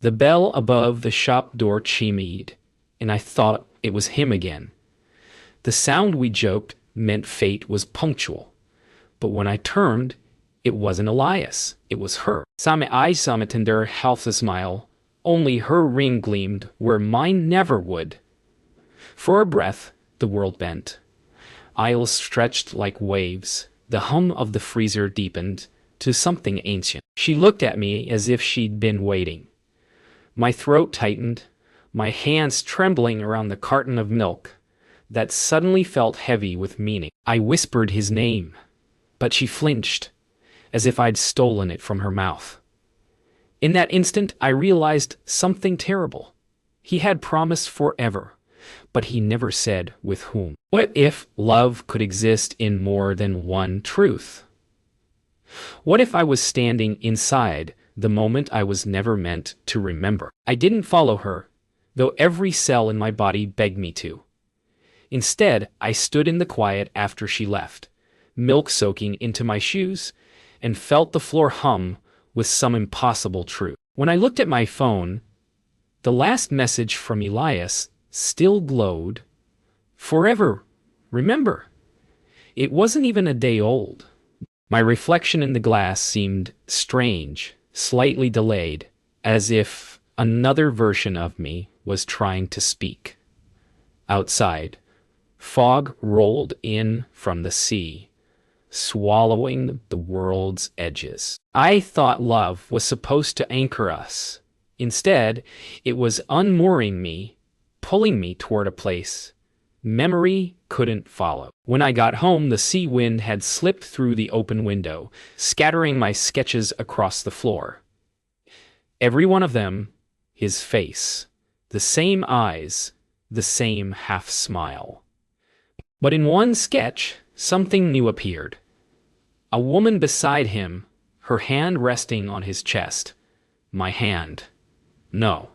The bell above the shop door chimed, and I thought it was him again. The sound, we joked, meant fate was punctual. But when I turned, it wasn't Elias. It was her. Same eyes summited her half a smile. Only her ring gleamed where mine never would. For a breath, the world bent. Aisles stretched like waves. The hum of the freezer deepened to something ancient. She looked at me as if she'd been waiting. My throat tightened, my hands trembling around the carton of milk that suddenly felt heavy with meaning. I whispered his name, but she flinched, as if I'd stolen it from her mouth. In that instant, I realized something terrible. He had promised forever, but he never said with whom. What if love could exist in more than one truth? What if I was standing inside the moment I was never meant to remember? I didn't follow her, though every cell in my body begged me to. Instead, I stood in the quiet after she left, milk soaking into my shoes, and felt the floor hum with some impossible truth. When I looked at my phone, the last message from Elias still glowed. Forever, remember. It wasn't even a day old. My reflection in the glass seemed strange, slightly delayed, as if another version of me was trying to speak. Outside, fog rolled in from the sea, swallowing the world's edges. I thought love was supposed to anchor us. Instead, it was unmooring me, pulling me toward a place memory couldn't follow. When I got home, the sea wind had slipped through the open window, scattering my sketches across the floor. Every one of them, his face, the same eyes, the same half-smile. But in one sketch, something new appeared. A woman beside him, her hand resting on his chest. My hand. No,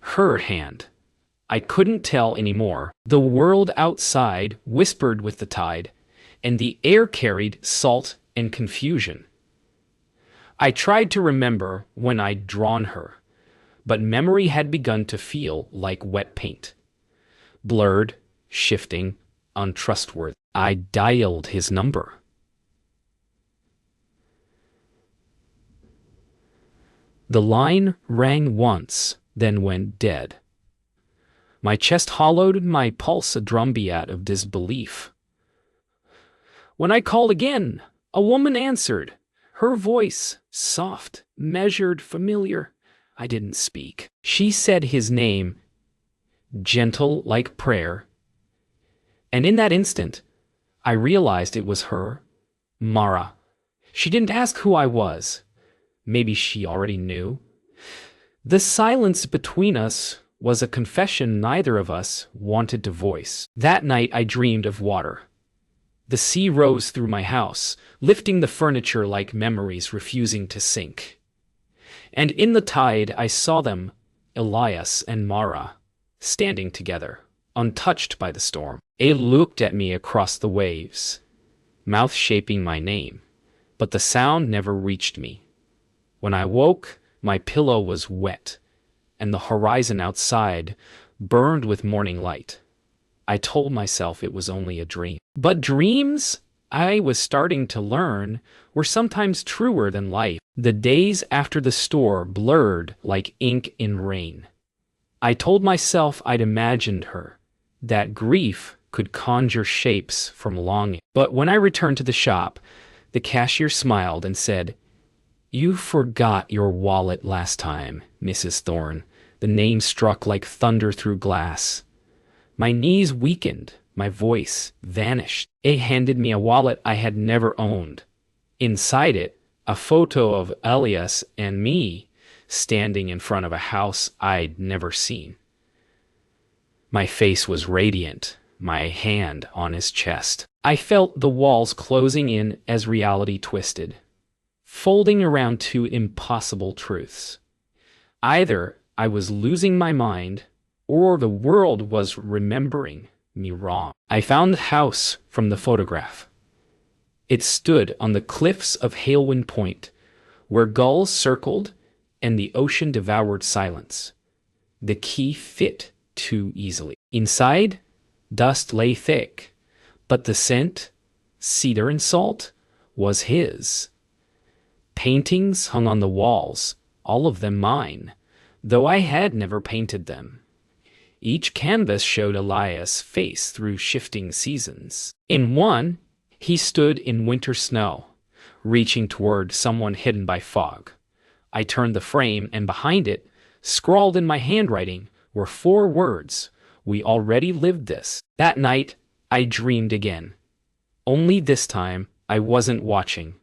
her hand. I couldn't tell anymore. The world outside whispered with the tide, and the air carried salt and confusion. I tried to remember when I'd drawn her, but memory had begun to feel like wet paint. Blurred, shifting, untrustworthy. I dialed his number. The line rang once, then went dead. My chest hollowed, my pulse a drumbeat of disbelief. When I called again, a woman answered, her voice soft, measured, familiar. I didn't speak. She said his name, gentle like prayer. And in that instant, I realized it was her, Mara. She didn't ask who I was. Maybe she already knew. The silence between us was a confession neither of us wanted to voice. That night I dreamed of water. The sea rose through my house, lifting the furniture like memories refusing to sink. And in the tide I saw them, Elias and Mara, standing together, untouched by the storm. They looked at me across the waves, mouth shaping my name, but the sound never reached me. When I woke, my pillow was wet, and the horizon outside burned with morning light. I told myself it was only a dream. But dreams, I was starting to learn, were sometimes truer than life. The days after the storm blurred like ink in rain. I told myself I'd imagined her, that grief could conjure shapes from longing. But when I returned to the shop, the cashier smiled and said, "You forgot your wallet last time, Mrs. Thorne." The name struck like thunder through glass. My knees weakened, my voice vanished. They handed me a wallet I had never owned. Inside it, a photo of Elias and me standing in front of a house I'd never seen. My face was radiant, my hand on his chest. I felt the walls closing in as reality twisted, folding around two impossible truths. Either I was losing my mind, or the world was remembering me wrong. I found the house from the photograph. It stood on the cliffs of Halewind Point, where gulls circled and the ocean devoured silence. The key fit too easily. Inside, dust lay thick, but the scent, cedar and salt, was his. Paintings hung on the walls, all of them mine, though I had never painted them. Each canvas showed Elias' face through shifting seasons. In one, he stood in winter snow, reaching toward someone hidden by fog. I turned the frame, and behind it, scrawled in my handwriting, were 4 words. We already lived this. That night, I dreamed again. Only this time, I wasn't watching.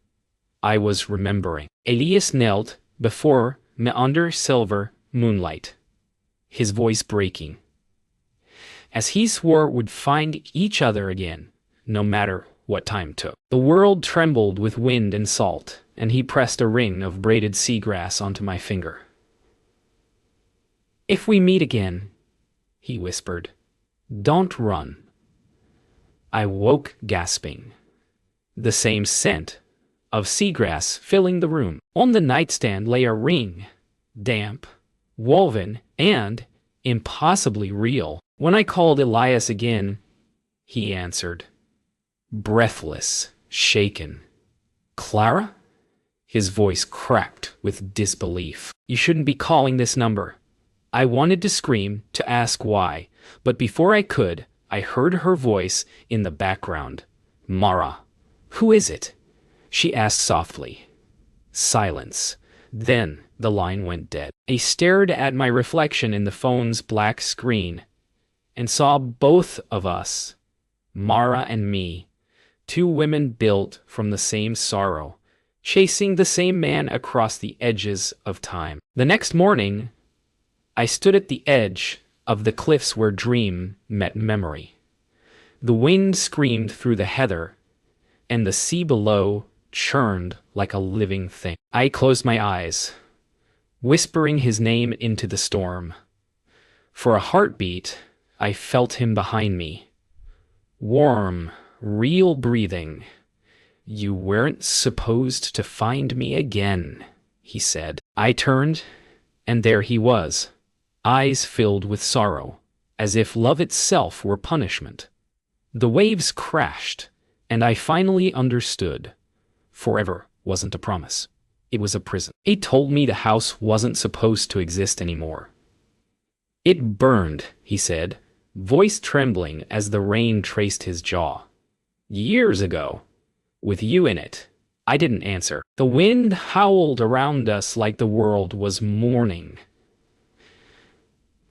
I was remembering. Elias knelt before me under silver moonlight, his voice breaking, as he swore we'd find each other again, no matter what time took. The world trembled with wind and salt, and he pressed a ring of braided seagrass onto my finger. "If we meet again," he whispered, "don't run." I woke gasping. The same scent of seagrass filling the room. On the nightstand lay a ring, damp, woven, and impossibly real. When I called Elias again, he answered, breathless, shaken. "Clara?" His voice cracked with disbelief. "You shouldn't be calling this number." I wanted to scream, to ask why, but before I could, I heard her voice in the background. "Mara, who is it?" she asked softly. Silence. Then the line went dead. I stared at my reflection in the phone's black screen and saw both of us, Mara and me, 2 women built from the same sorrow, chasing the same man across the edges of time. The next morning, I stood at the edge of the cliffs where dream met memory. The wind screamed through the heather, and the sea below churned like a living thing. I closed my eyes, whispering his name into the storm. For a heartbeat, I felt him behind me. Warm, real breathing. "You weren't supposed to find me again," he said. I turned, and there he was, eyes filled with sorrow, as if love itself were punishment. The waves crashed, and I finally understood. Forever wasn't a promise. It was a prison. It told me the house wasn't supposed to exist anymore. "It burned," he said, voice trembling as the rain traced his jaw. "Years ago, with you in it." I didn't answer. The wind howled around us like the world was mourning.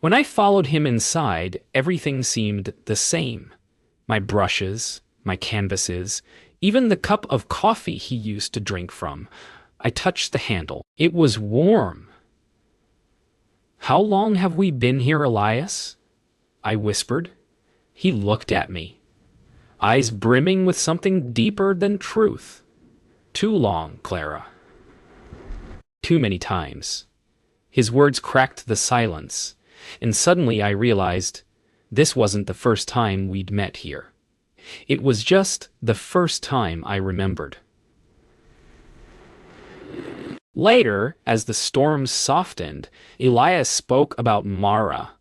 When I followed him inside, everything seemed the same. My brushes, my canvases, even the cup of coffee he used to drink from. I touched the handle. It was warm. "How long have we been here, Elias?" I whispered. He looked at me, eyes brimming with something deeper than truth. "Too long, Clara. Too many times." His words cracked the silence, and suddenly I realized this wasn't the first time we'd met here. It was just the first time I remembered. Later, as the storm softened, Elias spoke about Mara.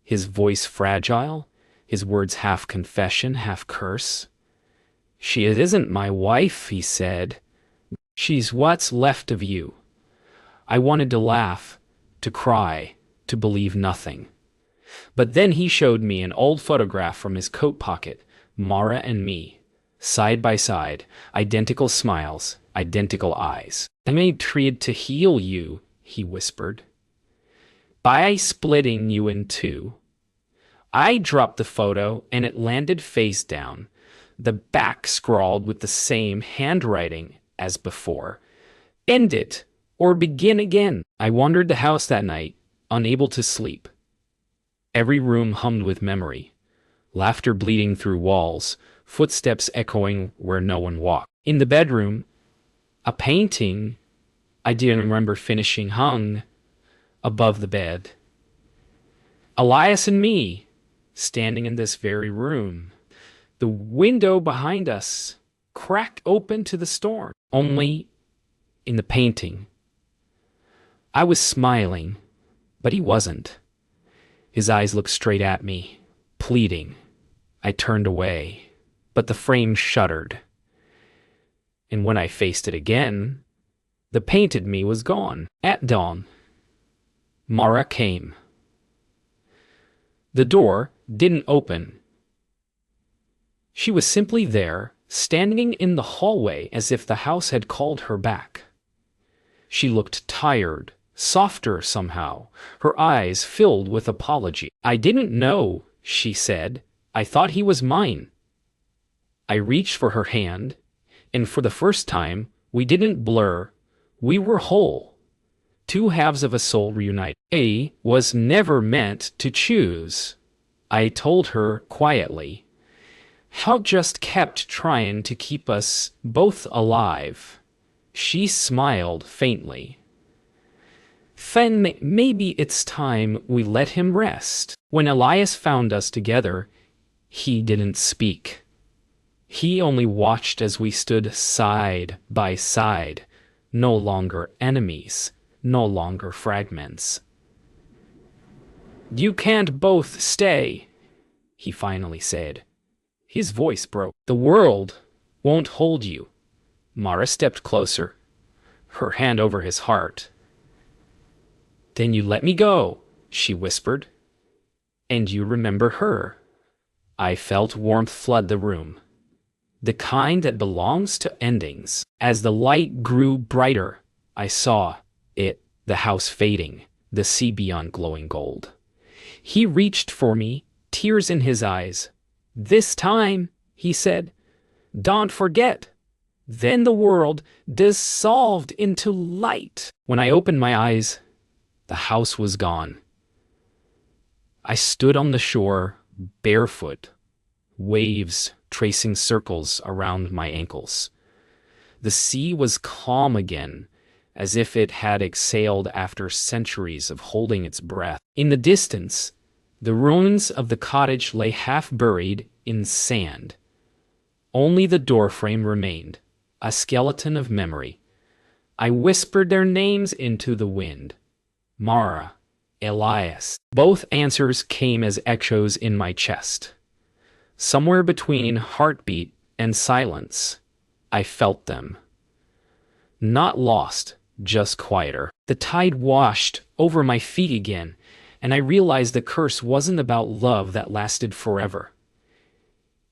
His voice fragile, his words half confession, half curse. "She isn't my wife," he said. "She's what's left of you." I wanted to laugh, to cry, to believe nothing. But then he showed me an old photograph from his coat pocket, Mara and me, side by side, identical smiles, identical eyes. "I made tried to heal you," he whispered, "by splitting you in 2. I dropped the photo and it landed face down, the back scrawled with the same handwriting as before. End it, or begin again." I wandered the house that night, unable to sleep. Every room hummed with memory, laughter bleeding through walls, footsteps echoing where no one walked. In the bedroom, a painting I didn't remember finishing hung above the bed. Elias and me, standing in this very room. The window behind us cracked open to the storm. Only in the painting, I was smiling, but he wasn't. His eyes looked straight at me, pleading. I turned away, but the frame shuddered. And when I faced it again, the painted me was gone. At dawn, Mara came. The door didn't open. She was simply there, standing in the hallway as if the house had called her back. She looked tired, softer somehow, her eyes filled with apology. "I didn't know," she said. "I thought he was mine." I reached for her hand, and for the first time, we didn't blur. We were whole. Two halves of a soul reunited. A was never meant to choose, I told her quietly. How just kept trying to keep us both alive. She smiled faintly. Then maybe it's time we let him rest. When Elias found us together, he didn't speak. He only watched as we stood side by side, no longer enemies, no longer fragments. "You can't both stay," he finally said. His voice broke. "The world won't hold you." Mara stepped closer, her hand over his heart. "Then you let me go," she whispered. "And you remember her." I felt warmth flood the room, the kind that belongs to endings. As the light grew brighter, I saw it, the house fading, the sea beyond glowing gold. He reached for me, tears in his eyes. "This time," he said, "don't forget." Then the world dissolved into light. When I opened my eyes, the house was gone. I stood on the shore, barefoot, waves tracing circles around my ankles. The sea was calm again, as if it had exhaled after centuries of holding its breath. In the distance, the ruins of the cottage lay half buried in sand. Only the doorframe remained, a skeleton of memory. I whispered their names into the wind. Mara, Elias. Both answers came as echoes in my chest. Somewhere between heartbeat and silence, I felt them. Not lost, just quieter. The tide washed over my feet again, and I realized the curse wasn't about love that lasted forever.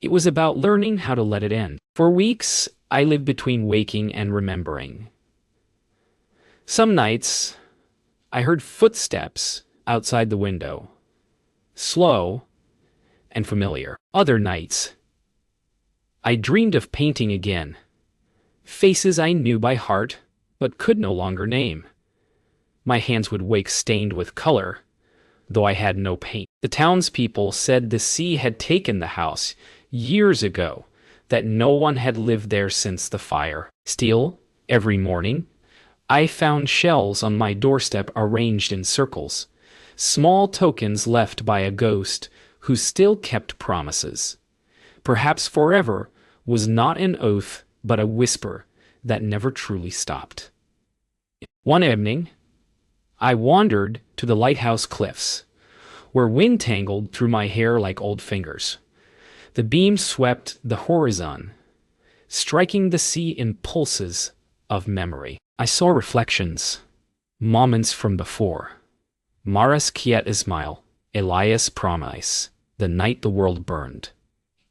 It was about learning how to let it end. For weeks, I lived between waking and remembering. Some nights, I heard footsteps outside the window, slow and familiar. Other nights, I dreamed of painting again, faces I knew by heart but could no longer name. My hands would wake stained with color, though I had no paint. The townspeople said the sea had taken the house years ago, that no one had lived there since the fire. Still, every morning, I found shells on my doorstep arranged in circles, small tokens left by a ghost who still kept promises. Perhaps forever was not an oath but a whisper that never truly stopped. One evening, I wandered to the lighthouse cliffs, where wind tangled through my hair like old fingers. The beam swept the horizon, striking the sea in pulses of memory. I saw reflections, moments from before. Mara's quiet smile, Elias' promise, the night the world burned.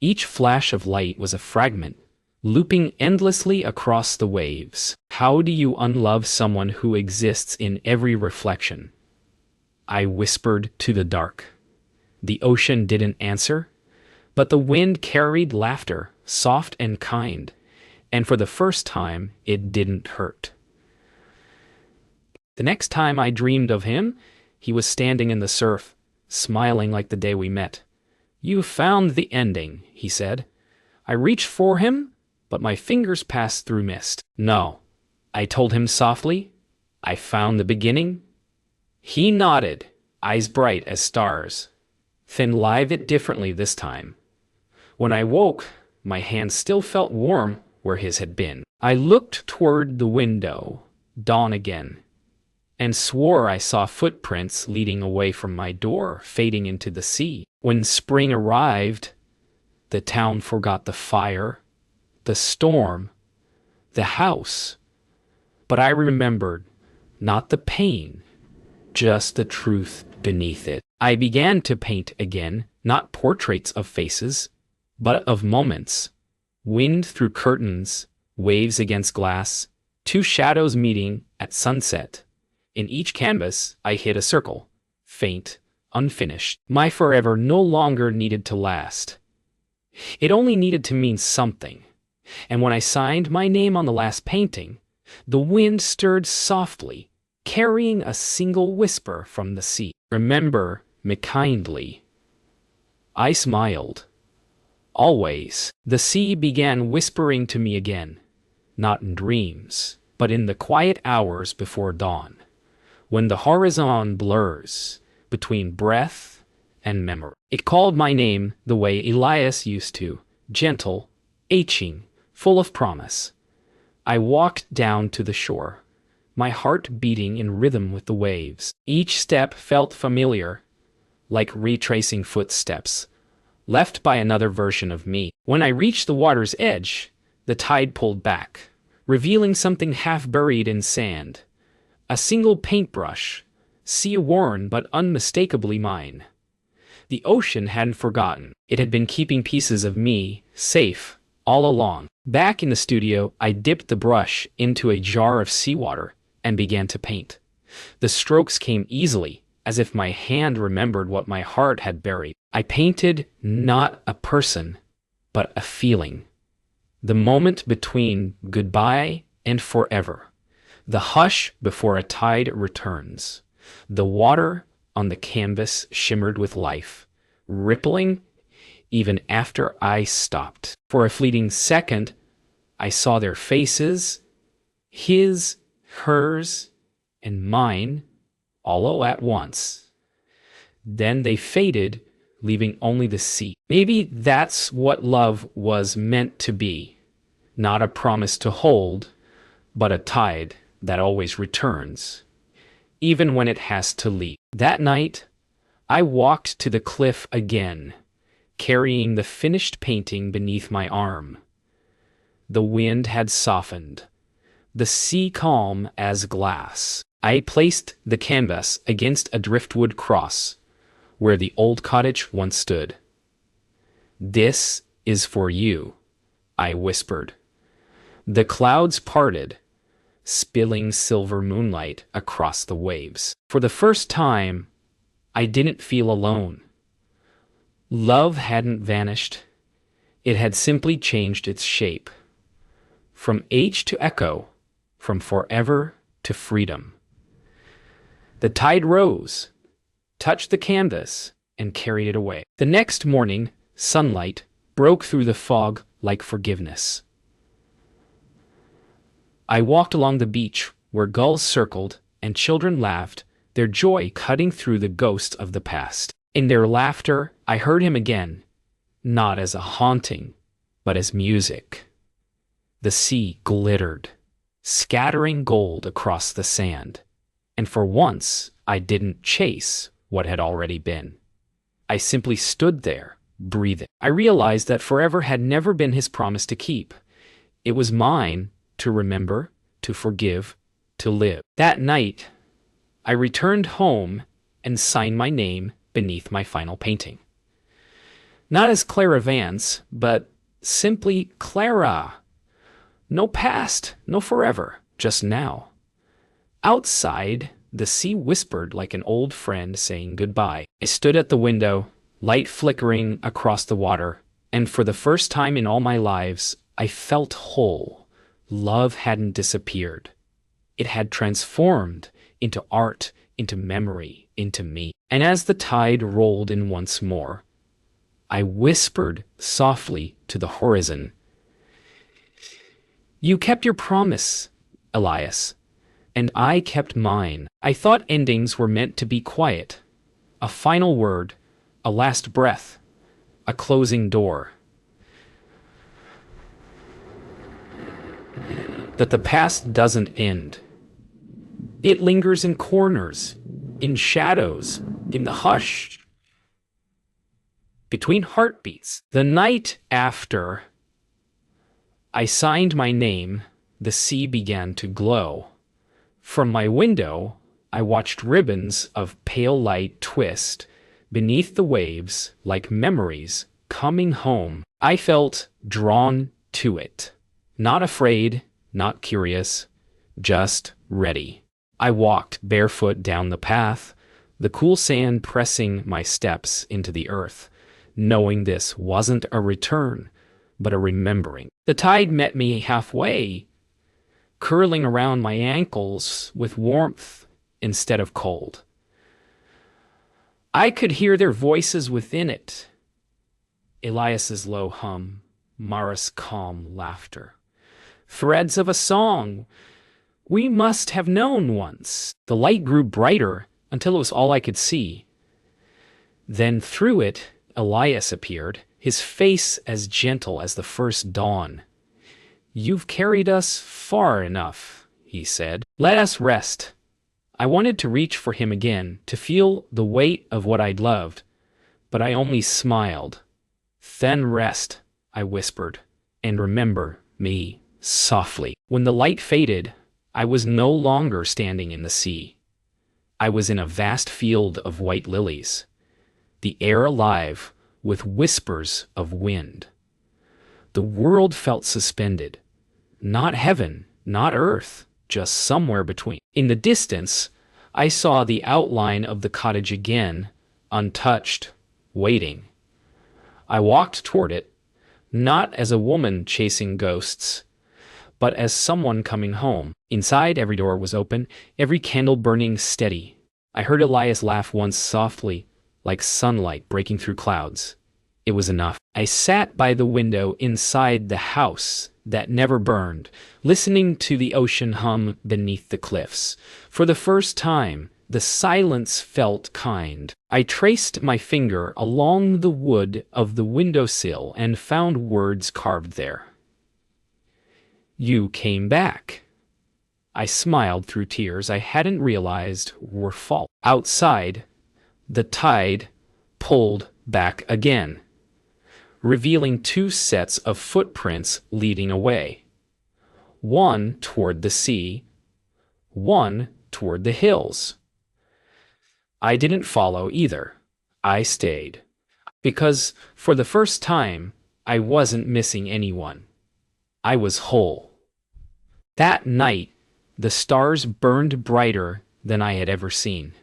Each flash of light was a fragment, looping endlessly across the waves. How do you unlove someone who exists in every reflection? I whispered to the dark. The ocean didn't answer, but the wind carried laughter, soft and kind, and for the first time, it didn't hurt. The next time I dreamed of him, he was standing in the surf, smiling like the day we met. "You found the ending," he said. I reached for him, but my fingers passed through mist. "No," I told him softly. "I found the beginning." He nodded, eyes bright as stars. Then live it differently this time. When I woke, my hand still felt warm where his had been. I looked toward the window, dawn again. and swore I saw footprints leading away from my door, fading into the sea. When spring arrived, the town forgot the fire, the storm, the house. But I remembered not the pain, just the truth beneath it. I began to paint again, not portraits of faces, but of moments. Wind through curtains, waves against glass, two shadows meeting at sunset. In each canvas, I hid a circle, faint, unfinished. My forever no longer needed to last. It only needed to mean something. And when I signed my name on the last painting, the wind stirred softly, carrying a single whisper from the sea. Remember me kindly. I smiled. Always. The sea began whispering to me again, not in dreams, but in the quiet hours before dawn, when the horizon blurs between breath and memory. It called my name the way Elias used to, gentle, aching, full of promise. I walked down to the shore, my heart beating in rhythm with the waves. Each step felt familiar, like retracing footsteps, left by another version of me. When I reached the water's edge, the tide pulled back, revealing something half buried in sand. A single paintbrush, sea-worn but unmistakably mine. The ocean hadn't forgotten. It had been keeping pieces of me safe all along. Back in the studio, I dipped the brush into a jar of seawater and began to paint. The strokes came easily, as if my hand remembered what my heart had buried. I painted not a person, but a feeling. The moment between goodbye and forever. The hush before a tide returns. The water on the canvas shimmered with life, rippling even after I stopped. For a fleeting second, I saw their faces, his, hers, and mine, all at once. Then they faded, leaving only the sea. Maybe that's what love was meant to be. Not a promise to hold, but a tide that always returns, even when it has to leave. That night, I walked to the cliff again, carrying the finished painting beneath my arm. The wind had softened, the sea calm as glass. I placed the canvas against a driftwood cross, where the old cottage once stood. "This is for you," I whispered. The clouds parted, spilling silver moonlight across the waves. For the first time, I didn't feel alone. Love hadn't vanished. It had simply changed its shape. From age to echo, from forever to freedom. The tide rose, touched the canvas, and carried it away. The next morning, sunlight broke through the fog like forgiveness. I walked along the beach where gulls circled and children laughed, their joy cutting through the ghosts of the past. In their laughter, I heard him again, not as a haunting, but as music. The sea glittered, scattering gold across the sand. And for once, I didn't chase what had already been. I simply stood there, breathing. I realized that forever had never been his promise to keep. It was mine to remember, to forgive, to live. That night, I returned home and signed my name beneath my final painting. Not as Clara Vance, but simply Clara. No past, no forever, just now. Outside, the sea whispered like an old friend saying goodbye. I stood at the window, light flickering across the water, and for the first time in all my lives, I felt whole. Love hadn't disappeared. It had transformed into art, into memory, into me. And as the tide rolled in once more, I whispered softly to the horizon, "You kept your promise, Elias, and I kept mine." I thought endings were meant to be quiet. A final word, a last breath, a closing door. That the past doesn't end, It lingers in corners, in shadows, in the hush, between heartbeats. The night after I signed my name, the sea began to glow. From my window, I watched ribbons of pale light twist beneath the waves like memories coming home. I felt drawn to it. Not afraid, not curious, just ready. I walked barefoot down the path, the cool sand pressing my steps into the earth, knowing this wasn't a return, but a remembering. The tide met me halfway, curling around my ankles with warmth instead of cold. I could hear their voices within it. Elias's low hum, Mara's calm laughter. Threads of a song we must have known once. The light grew brighter until it was all I could see. Then through it, Elias appeared, his face as gentle as the first dawn. "You've carried us far enough," he said. "Let us rest." I wanted to reach for him again, to feel the weight of what I'd loved, but I only smiled. "Then rest," I whispered, "and remember me softly." When the light faded, I was no longer standing in the sea. I was in a vast field of white lilies, the air alive with whispers of wind. The world felt suspended. Not heaven, not earth, just somewhere between. In the distance, I saw the outline of the cottage again, untouched, waiting. I walked toward it, not as a woman chasing ghosts, but as someone coming home. Inside, every door was open, every candle burning steady. I heard Elias laugh once softly, like sunlight breaking through clouds. It was enough. I sat by the window inside the house that never burned, listening to the ocean hum beneath the cliffs. For the first time, the silence felt kind. I traced my finger along the wood of the windowsill and found words carved there. "You came back." I smiled through tears I hadn't realized were false. Outside, the tide pulled back again, revealing two sets of footprints leading away. One toward the sea, one toward the hills. I didn't follow either. I stayed. Because for the first time, I wasn't missing anyone. I was whole. That night, the stars burned brighter than I had ever seen.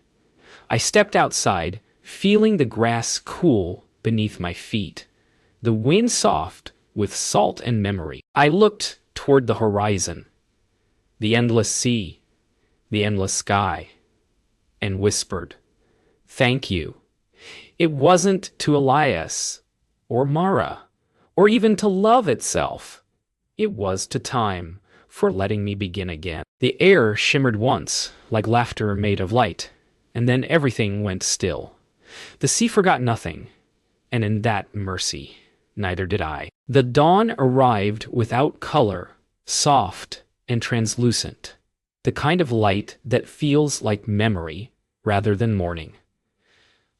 I stepped outside, feeling the grass cool beneath my feet, the wind soft with salt and memory. I looked toward the horizon, the endless sea, the endless sky, and whispered, "Thank you." It wasn't to Elias, or Mara, or even to love itself. It was to time for letting me begin again. The air shimmered once, like laughter made of light, and then everything went still. The sea forgot nothing, and in that mercy, neither did I. The dawn arrived without color, soft and translucent, the kind of light that feels like memory rather than morning.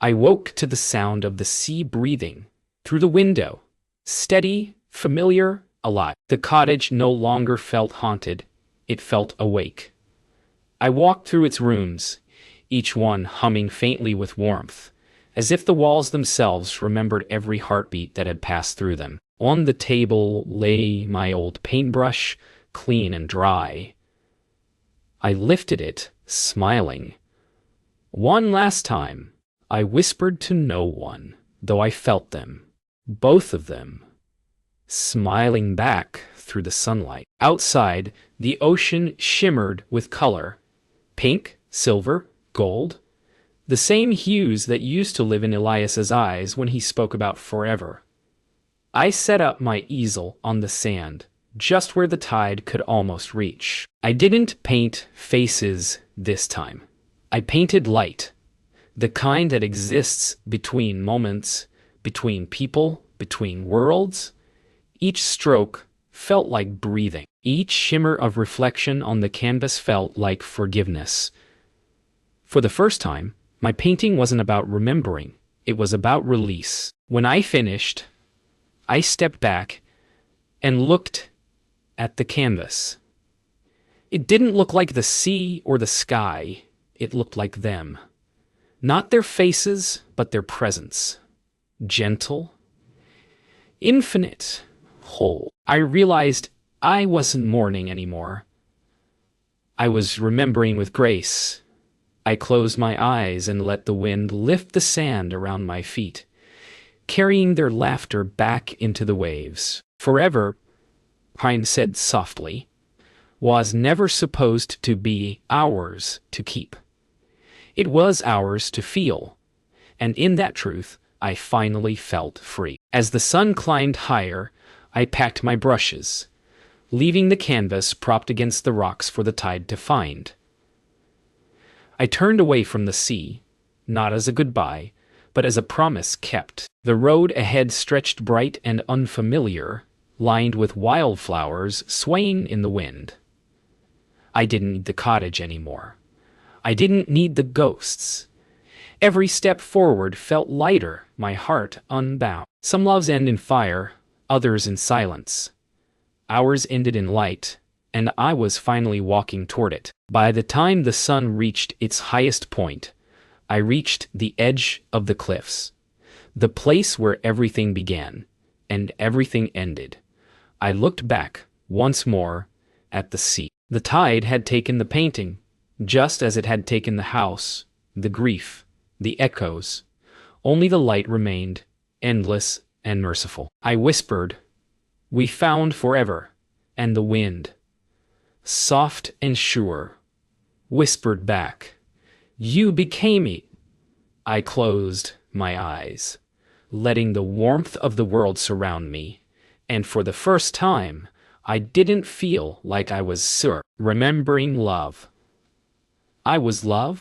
I woke to the sound of the sea breathing through the window, steady, familiar, alive. The cottage no longer felt haunted, it felt awake. I walked through its rooms, each one humming faintly with warmth, as if the walls themselves remembered every heartbeat that had passed through them. On the table lay my old paintbrush, clean and dry. I lifted it, smiling. One last time, I whispered to no one, though I felt them, both of them, smiling back through the sunlight. Outside, the ocean shimmered with color, pink, silver, gold, the same hues that used to live in Elias's eyes when he spoke about forever. I set up my easel on the sand, just where the tide could almost reach. I didn't paint faces this time. I painted light, the kind that exists between moments, between people, between worlds. Each stroke felt like breathing. Each shimmer of reflection on the canvas felt like forgiveness. For the first time, my painting wasn't about remembering, it was about release. When I finished, I stepped back and looked at the canvas. It didn't look like the sea or the sky, it looked like them. Not their faces, but their presence. Gentle, infinite, whole. I realized I wasn't mourning anymore. I was remembering with grace. I closed my eyes and let the wind lift the sand around my feet, carrying their laughter back into the waves. Forever, Pine said softly, was never supposed to be ours to keep. It was ours to feel, and in that truth, I finally felt free. As the sun climbed higher, I packed my brushes, leaving the canvas propped against the rocks for the tide to find. I turned away from the sea, not as a goodbye, but as a promise kept. The road ahead stretched bright and unfamiliar, lined with wildflowers swaying in the wind. I didn't need the cottage anymore. I didn't need the ghosts. Every step forward felt lighter, my heart unbound. Some loves end in fire, others in silence. Ours ended in light, and I was finally walking toward it. By the time the sun reached its highest point, I reached the edge of the cliffs, the place where everything began and everything ended. I looked back, once more, at the sea. The tide had taken the painting, just as it had taken the house, the grief, the echoes. Only the light remained, endless and merciful. I whispered, "We found forever," and the wind, soft and sure, whispered back, "You became it." I closed my eyes, letting the warmth of the world surround me, and for the first time, I didn't feel like I was remembering love. I was love.